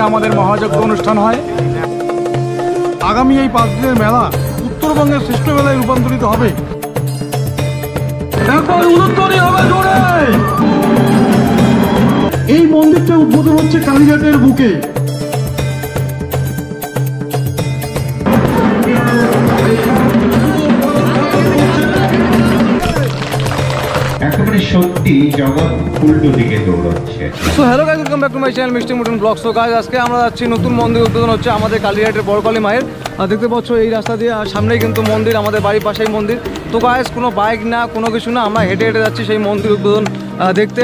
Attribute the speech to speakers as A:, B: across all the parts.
A: আমাদের মহাযজ্ঞ অনুষ্ঠান হয়। আগামী এই 5 দিনের মেলা উত্তরবঙ্গের শ্রেষ্ঠ মেলায় রূপান্তরিত হবে। এই মন্দিরটা উদ্বোধন হচ্ছে কালীঘাটের বুকে।
B: একেবারে সত্যি জগৎ উল্টো দিকে দৌড়চ্ছে।
C: So hello guys, welcome back to my channel Mishti mutton blog. So guys, আজকে আমরা যাচ্ছি নতুন মন্দির উদ্বোধন হচ্ছে আমাদের কালীঘাটের বড়কালী মায়ের। দেখতে পাচ্ছ এই রাস্তা দিয়ে সামনেই কিন্তু মন্দির, আমাদের বাড়ির পাশেই মন্দির। তো গাইস, কোনো বাইক না কোনো কিছু না, আমরা হেঁটে হেঁটে যাচ্ছি সেই মন্দির উদ্বোধন দেখতে।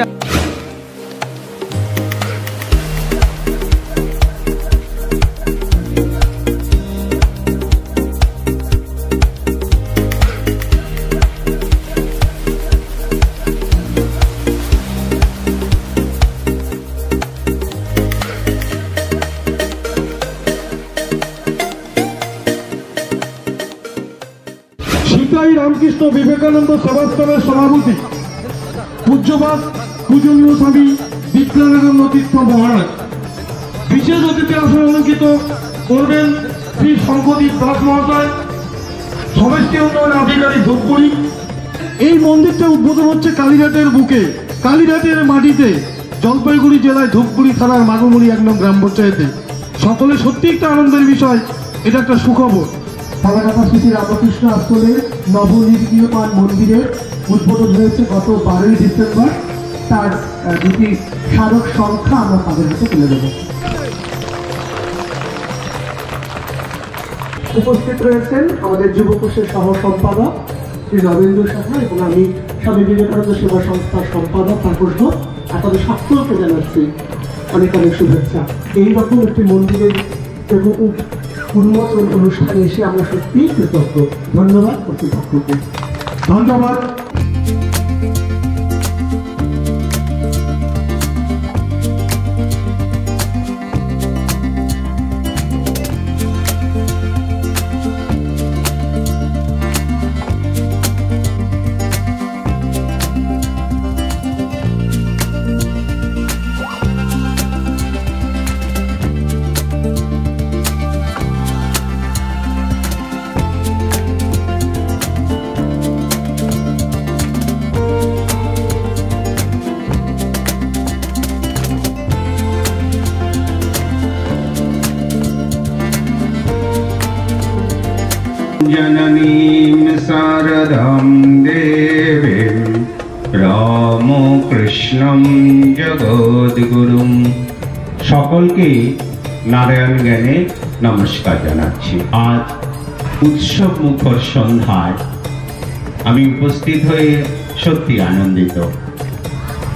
A: সীতাই রামকৃষ্ণ বিবেকানন্দ সভাস্থলের সভাপতি পূজ্যপাদ পূজনীয় স্বামী বিজ্ঞানানন্দ তীর্থ মহারাজ বিশেষ অতিথি আসনে অলঙ্কিত করবেন শ্রী শঙ্করদীপ দাস মহাশয়, সমষ্টি উন্নয়ন আধিকারিক ধূপগুড়ি। এই মন্দিরটা উদ্বোধন হচ্ছে কালীঘাটের বুকে, কালীঘাটের মাটিতে, জলপাইগুড়ি জেলায় ধূপগুড়ি থানার মাগুমুড়ি 1 নং গ্রাম পঞ্চায়েতে। সকলে সত্যি একটা আনন্দের বিষয়, এটা একটা সুখবর।
D: ফালাকাটা শ্রী রামকৃষ্ণ আশ্রমের নবনির্মীয়মান মন্দিরের উদ্বোধন হয়েছে গত 12ই ডিসেম্বর। তার দুটি স্মারক সংখ্যা আমরা তাদের হাতে তুলে দেব। উপস্থিত রয়েছেন আমাদের যুবকোষের সহ সম্পাদক শ্রী রবীন্দ্র সাহা এবং আমি স্বামী বিবেকানন্দ সেবা সংস্থার সম্পাদক তাপস ঘোষ। আপনাদের সকলকে জানাচ্ছি অনেক অনেক শুভেচ্ছা। এইরকম একটি মন্দিরের উন্মোচন অনুষ্ঠানে এসে আমরা সত্যি কৃতজ্ঞ। ধন্যবাদ কর্তৃপক্ষকে।
A: ধন্যবাদ।
B: जननीं शारदां देवीं রামকৃষ্ণং জগদ্গুরুম। সকলকে নারায়ণ জ্ঞানে নমস্কার জানাচ্ছি। আজ উৎসব মুখর সন্ধ্যায় আমি উপস্থিত হয়ে সত্যি আনন্দিত।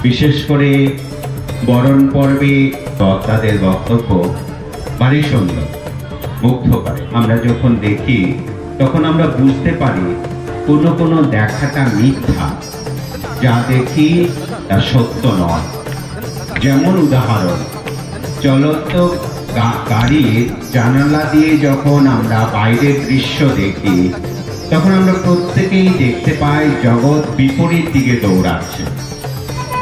B: বিশেষ করে বরণ পর্বে বক্তাদের বক্তব্য ভারী সুন্দর, মুগ্ধ করে। আমরা যখন দেখি তখন আমরা বুঝতে পারি কোনো কোনো দেখাটা মিথ্যা, যা দেখি তা সত্য নয়। যেমন উদাহরণ, চলন্ত গাড়ির জানালা দিয়ে যখন আমরা বাইরের দৃশ্য দেখি তখন আমরা প্রত্যেকেই দেখতে পাই জগৎ বিপরীত দিকে দৌড়াচ্ছে।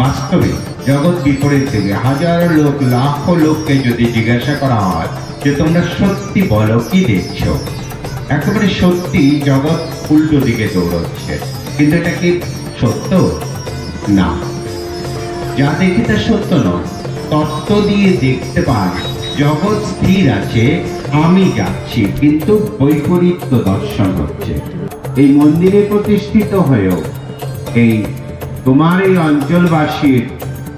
B: বাস্তবে জগৎ বিপরীত দিকে। হাজার লোক, লাখো লোককে যদি জিজ্ঞাসা করা হয় যে তোমরা সত্যি বলো কি দেখছো, একেবারে সত্যি জগৎ উল্টো দিকে দৌড়চ্ছে। কিন্তু এটা কি সত্য? না, যা দেখি তা সত্য নয়। তত্ত্ব দিয়ে দেখতে পাই জগৎ স্থির আছে, আমি যাচ্ছি, কিন্তু বৈপরীত্য দর্শন হচ্ছে। এই মন্দিরে প্রতিষ্ঠিত হয়েও এই তোমার এই অঞ্চলবাসীর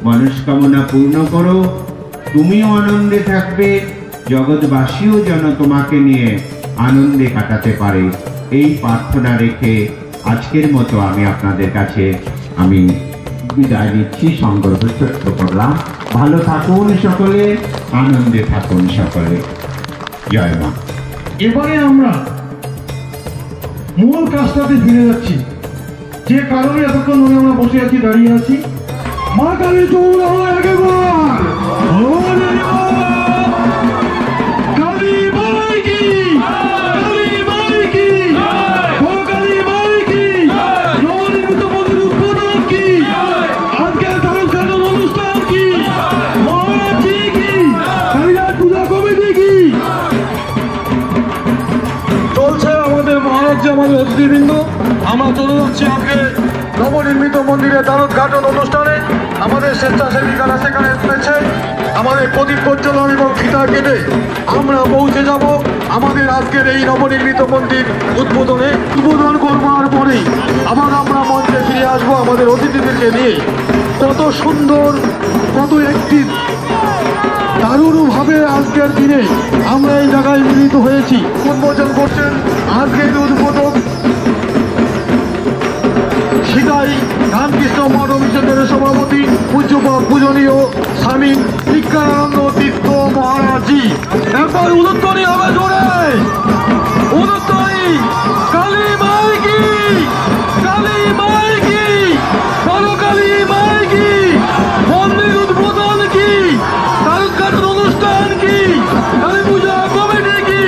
B: মনস্কামনা পূর্ণ করো, তুমিও আনন্দে থাকবে, জগৎবাসীও যেন তোমাকে নিয়ে আনন্দে কাটাতে পারে, এই প্রার্থনা রেখে আজকের মতো আমি আপনাদের কাছে বিদায় নিচ্ছি। সংগ্রহ ছোট্ট করলাম। ভালো থাকুন সকলে, আনন্দে থাকুন সকলে। জয় মা।
A: এবারে আমরা মূল কাজটাতে ফিরে যাচ্ছি, যে কারণে এতক্ষণ ধরে আমরা বসে আছি, দাঁড়িয়ে আছি। মা কালী চৌরা একবার মন্দিরের দ্বারোদ্ঘাটন অনুষ্ঠানে আমাদের স্বেচ্ছাসেবিকারা সেখানে এসেছে। আমাদের প্রদীপ প্রজ্বলন এবং ফিতা কেটে আমরা পৌঁছে যাব আমাদের আজকের এই নবনির্মিত মন্দির উদ্বোধন করবার পরেই আবার আমরা মঞ্চে ফিরে আসবো আমাদের অতিথিদেরকে নিয়ে। কত সুন্দর, কত একটি দারুণভাবে আজকের দিনে আমরা এই জায়গায় মিলিত হয়েছি। উদ্বোধন করছেন আজকের উদ্বোধক সিতাই রামকৃষ্ণ মঠ মিশনের সভাপতি পূজনীয় স্বামী বিজ্ঞানানন্দ তীর্থ মহারাজজি। একবার উলুধ্বনি হবে জোরে, উলুধ্বনি। কালী মাই কি, কালী মাই কি, বলো কালী মাই কি। মন্দির উদ্বোধন কি, দ্বারোদ্ঘাটন অনুষ্ঠান কি, কালী পূজা কমিটি কি।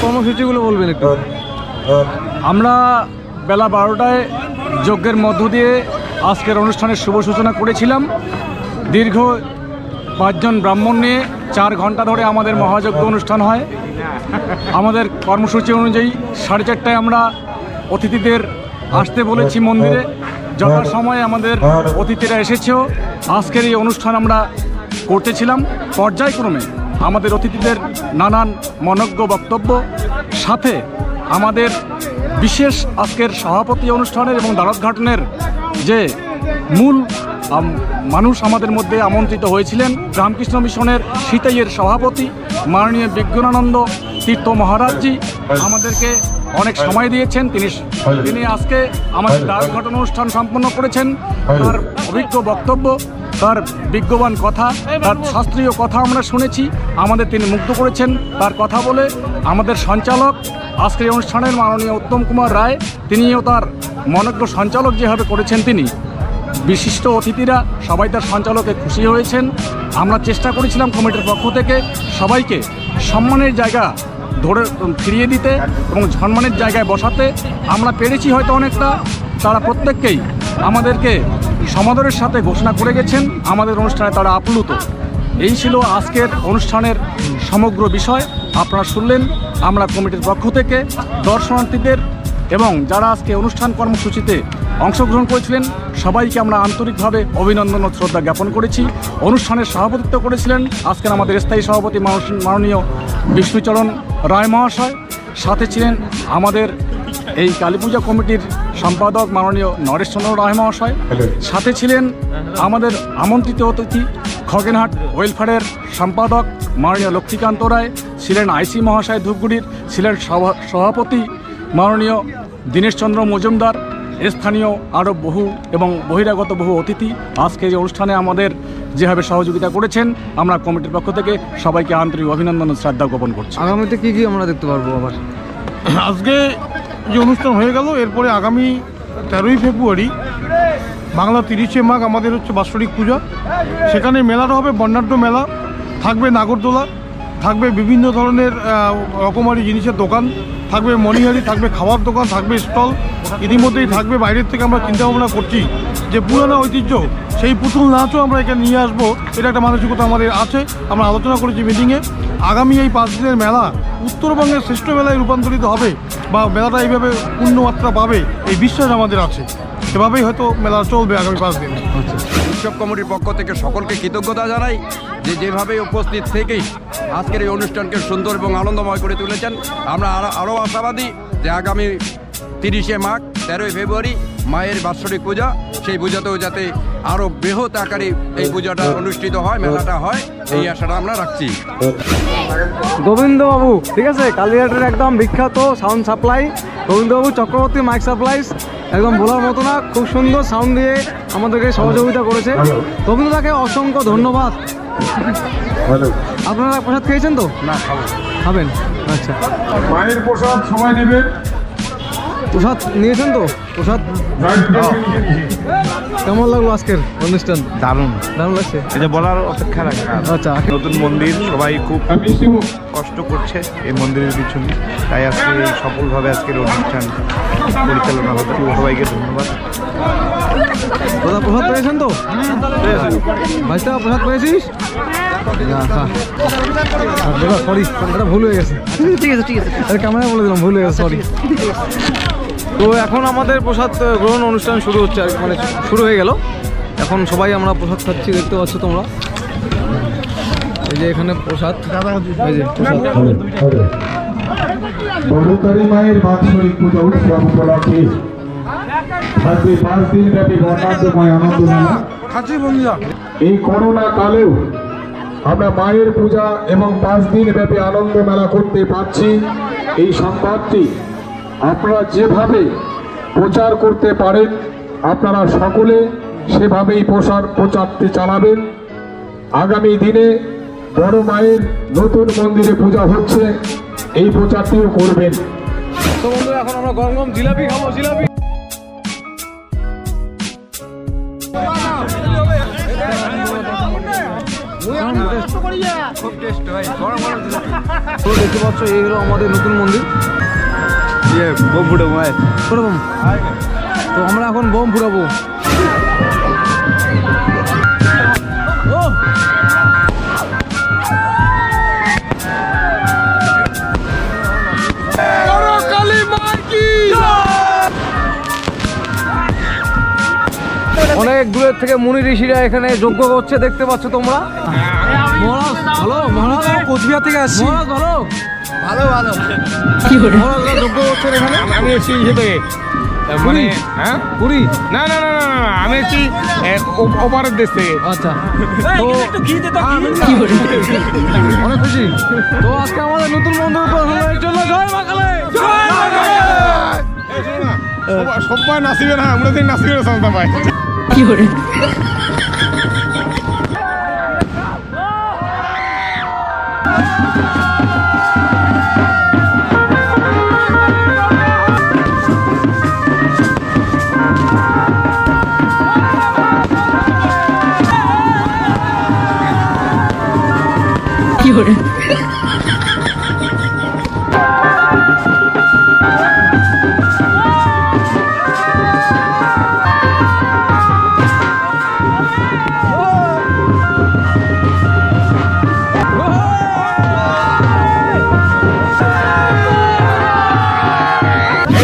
C: কর্মসূচিগুলো বলবেন একটু।
E: আমরা বেলা 12টায় যজ্ঞের মধ্য দিয়ে আজকের অনুষ্ঠানের শুভ সূচনা করেছিলাম। দীর্ঘ 5 জন ব্রাহ্মণ নিয়ে 4 ঘন্টা ধরে আমাদের মহাযজ্ঞ অনুষ্ঠান হয়। আমাদের কর্মসূচি অনুযায়ী 4:30টায় আমরা অতিথিদের আসতে বলেছি মন্দিরে। যথাসময়ে আমাদের অতিথিরা এসেছেও। আজকের এই অনুষ্ঠান আমরা করতেছিলাম পর্যায়ক্রমে আমাদের অতিথিদের নানান মনজ্ঞ বক্তব্য, সাথে আমাদের বিশেষ আজকের সভাপতি অনুষ্ঠানের এবং দ্বারোদ্ঘাটনের যে মূল মানুষ আমাদের মধ্যে আমন্ত্রিত হয়েছিলেন রামকৃষ্ণ মিশনের সিতাইয়ের সভাপতি মাননীয় বিজ্ঞানানন্দ তীর্থ মহারাজজি আমাদেরকে অনেক সময় দিয়েছেন। তিনি আজকে আমাদের দ্বারোদ্ঘাটন অনুষ্ঠান সম্পন্ন করেছেন। তার অভিজ্ঞ বক্তব্য, তার বিজ্ঞবান কথা, তার শাস্ত্রীয় কথা আমরা শুনেছি, আমাদের তিনি মুগ্ধ করেছেন তার কথা বলে। আমাদের সঞ্চালক আজকের অনুষ্ঠানের মাননীয় উত্তম কুমার রায়, তিনিও তার মনজ্ঞ সঞ্চালক যেভাবে করেছেন তিনি। বিশিষ্ট অতিথিরা সবাই তার সঞ্চালকে খুশি হয়েছেন। আমরা চেষ্টা করেছিলাম কমিটির পক্ষ থেকে সবাইকে সম্মানের জায়গা ধরে ফিরিয়ে দিতে এবং সম্মানের জায়গায় বসাতে। আমরা পেরেছি হয়তো অনেকটা, তারা প্রত্যেককেই আমাদেরকে সমাদরের সাথে ঘোষণা করে গেছেন, আমাদের অনুষ্ঠানে তারা আপ্লুত। এই ছিল আজকের অনুষ্ঠানের সমগ্র বিষয়। আপনারা শুনলেন আমরা কমিটির পক্ষ থেকে দর্শনার্থীদের এবং যারা আজকে অনুষ্ঠান কর্মসূচিতে অংশগ্রহণ করেছিলেন সবাইকে আমরা আন্তরিকভাবে অভিনন্দন ও শ্রদ্ধা জ্ঞাপন করেছি। অনুষ্ঠানের সভাপতিত্ব করেছিলেন আজকের আমাদের স্থায়ী সভাপতি মাননীয় বিষ্ণুচরণ রায় মহাশয়। সাথে ছিলেন আমাদের এই কালীপূজা কমিটির সম্পাদক মাননীয় নরেশচন্দ্র রায় মহাশয়। সাথে ছিলেন আমাদের আমন্ত্রিত অতিথি খগেনহাট ওয়েলফেয়ারের সম্পাদক মাননীয় লক্ষ্মীকান্ত রায়, ছিলেন আইসি মহাশয় ধূপগুড়ির, ছিলেন সভাপতি মাননীয় দীনেশচন্দ্র মজুমদার, স্থানীয় আরও বহু এবং বহিরাগত বহু অতিথি আজকে এই অনুষ্ঠানে আমাদের যেভাবে সহযোগিতা করেছেন আমরা কমিটির পক্ষ থেকে সবাইকে আন্তরিক অভিনন্দন ও শ্রদ্ধা জ্ঞাপন করছি।
C: আগামীতে কি কি আমরা দেখতে পারবো? আবার
A: আজকে যে অনুষ্ঠান হয়ে গেল, এরপরে আগামী 13ই ফেব্রুয়ারি বাংলা 30শে মাঘ আমাদের হচ্ছে বাৎসরিক পূজা। সেখানে মেলাটা হবে বর্ণাঢ্য মেলা, থাকবে নাগরদোলা, থাকবে বিভিন্ন ধরনের রকমারি জিনিসের দোকান, থাকবে মণিহারি, থাকবে খাওয়ার দোকান, থাকবে স্টল। ইতিমধ্যেই থাকবে বাইরের থেকে আমরা চিন্তা ভাবনা করছি যে পুরানো ঐতিহ্য সেই পুতুল নাচও আমরা এখানে নিয়ে আসবো, এটা একটা মানসিকতা আমাদের আছে। আমরা আলোচনা করেছি মিটিংয়ে, আগামী এই 5 দিনের মেলা উত্তরবঙ্গের শ্রেষ্ঠ মেলায় রূপান্তরিত হবে বা মেলাটা এইভাবে পূর্ণমাত্রা পাবে এই বিশ্বাস আমাদের আছে। এভাবেই হয়তো মেলা চলবে আগামী 5 দিন।
F: উৎসব কমিটির পক্ষ থেকে সকলকে কৃতজ্ঞতা জানাই যে যেভাবে উপস্থিত থেকেই আজকের এই অনুষ্ঠানকে সুন্দর এবং আনন্দময় করে তুলেছেন। আমরা আরও আশাবাদী যে আগামী 30শে মাঘ 13ই ফেব্রুয়ারি মায়ের বাৎসরিক পূজা, সেই পূজাতেও যাতে আরও বৃহৎ আকারে এই পূজাটা অনুষ্ঠিত হয়, মেলাটা হয়, এই আশাটা আমরা রাখছি।
C: গোবিন্দবাবু, ঠিক আছে, কালীঘাটের একদম বিখ্যাত সাউন্ড সাপ্লাই গোবিন্দবাবু চক্রবর্তী মাইক সাপ্লাইস, একদম বলার মতো না, খুব সুন্দর সাউন্ড দিয়ে আমাদেরকে সহযোগিতা করেছে। গোবিন্দদাকে অসংখ্য ধন্যবাদ। আপনারা প্রসাদ খেয়েছেন তো?
A: না,
C: খাবেন? আচ্ছা,
A: মায়ের প্রসাদ সময় নেবেন।
C: প্রসাদ নিয়েছেন তো? প্রসাদ কেমন লাগলো আজকের অনুষ্ঠান?
G: দারুণ
C: দারুণ লাগছে,
G: এটা বলার অপেক্ষা রাখে না।
C: আচ্ছা,
G: নতুন মন্দির, সবাই খুব কষ্ট করছে এই মন্দিরের পিছনে, তাই আজকে সফলভাবে আজকের অনুষ্ঠান পরিচালনা হলো। সবাইকে ধন্যবাদ।
C: দাদা প্রসাদ পেয়েছেন তো? ভাইটা প্রসাদ পেয়েছিস? সরি, এটা ভুল হয়ে গেছে। ঠিক আছে, ঠিক আছে, ক্যামেরায় বলে দিলাম, ভুল হয়ে গেছে, সরি। তো এখন আমাদের প্রসাদ গ্রহণ অনুষ্ঠান শুরু হচ্ছে, আর মানে শুরু হয়ে গেল। এখন সবাই আমরা প্রসাদ খাচ্ছি, দেখতে পাচ্ছ তোমরা। এই যে এখানে প্রসাদ, এই যে প্রসাদ।
A: বড়কালী মায়ের বাৎসরিক পূজা উৎসব উপলক্ষে থাকবে 5 দিন ব্যাপী বর্ণাঢ্যময় আনন্দ মেলা। এই করোনা কালেও আমরা মায়ের পূজা এবং 5 দিন ব্যাপী আনন্দ মেলা করতে পারছি। এই সংবাদটি আপনারা যেভাবে প্রচার করতে পারেন, আপনারা সকলে সেভাবেই প্রচারটি চালাবেন। আগামী দিনে বড় মায়ের নতুন মন্দিরে পূজা হচ্ছে, এই প্রচারটিও করবেন।
C: তো বন্ধুরা, এখন আমরা গরম গরম জিলাপি খাবো। জিলাপি তো দেখতে পাচ্ছ, এই হলো আমাদের নতুন মন্দির,
G: বোম ফুটো মায়ের।
C: তো আমরা এখন বোম ফুটাবো। অনেক দূরের থেকে মুনি ঋষিরা এখানে যজ্ঞ করছে, দেখতে পাচ্ছ তোমরা। মহারাজ ভালো, মহারাজ কোচবিহার থেকে আসছি। মহারাজ ভালো, ভালো ভালো। কি করে মহারাজ যজ্ঞ করছেন এখানে?
H: আমি এসেছি ইয়ে থেকে, মানে হ্যাঁ
C: পুরী?
H: না না না না না, আমি এসেছি ওপারের দেশ থেকে।
C: আচ্ছা, তো অনেক খুশি। তো আজকে আমাদের নতুন বন্ধু জন্য জয় মা কালী।
H: সবাই নাচিবে না, আমরা দিন নাচিবে সংস্থা পাই।
I: কি করে
H: এই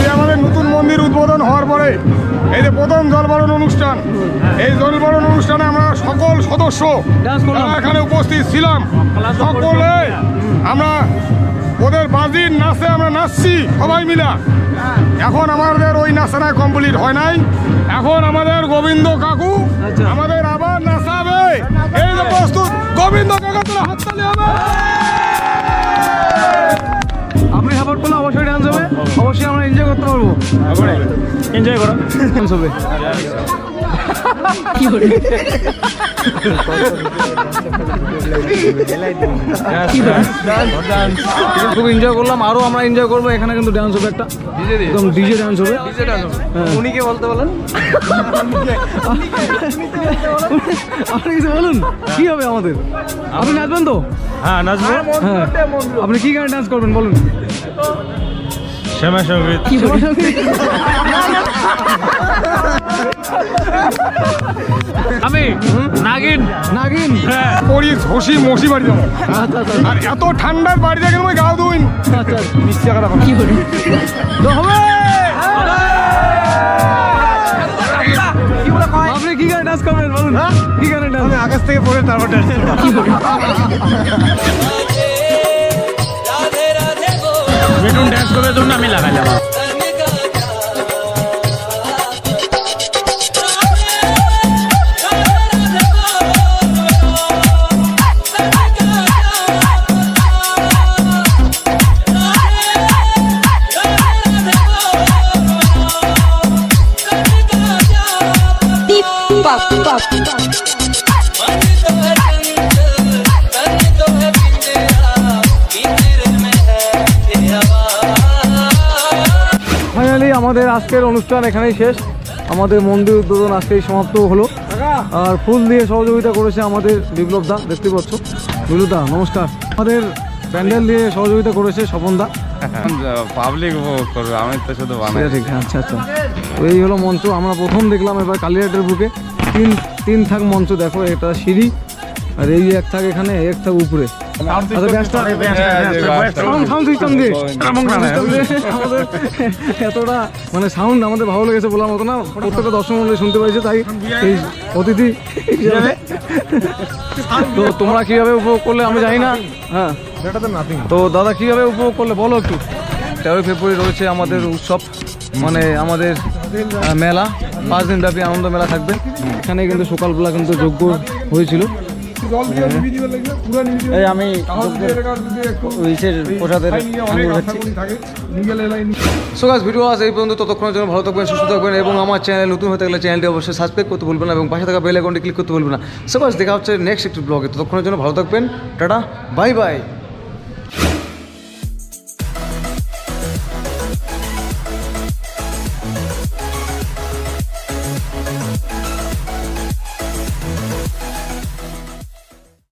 H: যে আমাদের নতুন মন্দির উদ্বোধন হওয়ার পরে এই যে প্রথম জলবরণ অনুষ্ঠান, এই জলবরণ অনুষ্ঠানে আমরা সকল সদস্য যারা এখানে উপস্থিত ছিলাম সকলে আমরা ওদের বাজির নাচে আমরা নাচছি সবাই মিলা। এখন আমাদের ওই নাচানা কমপ্লিট হয় নাই, এখন আমাদের গোবিন্দ কাকু আমাদের আবার নাচাবে। এই যে প্রস্তুত গোবিন্দ কাকু, তোরা হাততালি হবে।
C: আপনি সাপোর্ট করলে অবশ্যই ডান্স হবে, অবশ্যই আমরা এনজয় করতে পারবো। এনজয় করো, ডান্স হবে। খুব এনজয় করলাম, আরো আমরা এনজয় করবো। এখানে কিন্তু ডান্স হবে, একটা একদম ডিজে ডান্স হবে। উনিকে বলতে বলেন, আপনি কিছু বলুন কি হবে আমাদের। আপনি নাচবেন তো?
E: হ্যাঁ, নাচবো।
C: হ্যাঁ, আপনি কি গানে ডান্স করবেন বলুন?
E: শ্যামা সঙ্গীত। আমি নাগিন।
C: নাগিন
H: পরি ঘষি মশি বাড়ি যাবো। আর এত ঠান্ডার বাড়ি যায় কিন্তু গা দুই মিষ্টি টাকা
C: কি হবে তো হবে। আপনি কি গানে ডান্স করবেন বলুন? কি গানে ডান্স?
E: আমি আকাশ থেকে পড়ে তারপর ডান্স করব। বেটুন ডান্স করার জন্য আমি লাগাইলাম।
C: ফাইনালি আমাদের আজকের অনুষ্ঠান এখানেই শেষ। আমাদের মন্দির উদ্বোধন আজকেই সমাপ্ত হলো। আর ফুল দিয়ে সহযোগিতা করেছে আমাদের বিপ্লব দা, দেখতে পাচ্ছ। বিপ্লব দা নমস্কার। আমাদের প্যান্ডেল দিয়ে সহযোগিতা করেছে স্বপন দা।
G: পাবলিক উপভোগ করবে, আমি তো শুধু বানাই।
C: ঠিক, আচ্ছা আচ্ছা। তো এই হলো মঞ্চ, আমরা প্রথম দেখলাম এবার কালীঘাটের বুকে তিন থাক মঞ্চ। দেখো, এটা সিঁড়ি, আর এই এক থাক এখানে, এক থাক উপরে। এতটা মানে সাউন্ড আমাদের ভালো লেগেছে বলার মতো না। প্রত্যেকটা দর্শক মন্ডলী শুনতে পাইছে, তাই এই অতিথি হিসেবে। তো তোমরা কিভাবে উপভোগ করলে আমি জানি না। হ্যাঁ, তো দাদা কিভাবে উপভোগ করলে বলো একটু। 13 ফেব্রুয়ারি রয়েছে আমাদের উৎসব, মানে আমাদের মেলা, 5 দিন ব্যাপী আনন্দ মেলা থাকবে। এখানে কিন্তু সকালবেলা কিন্তু যজ্ঞ হয়েছিল। এই আমি প্রসাদের সো গাইস, ভিডিও আছে এই পর্যন্ত। ততক্ষণের জন্য ভালো থাকবেন, সুস্থ থাকবেন, এবং আমার চ্যানেল নতুন হতে গেলে চ্যানেলটি অবশ্যই সাবস্ক্রাইব করতে ভুলবেন না, এবং পাশে থাকা বেল আইকনটি ক্লিক করতে ভুলবেন না। সো গাইস, দেখা হচ্ছে নেক্সট একটি ব্লগে। ততক্ষণের জন্য ভালো থাকবেন, টাটা, বাই বাই।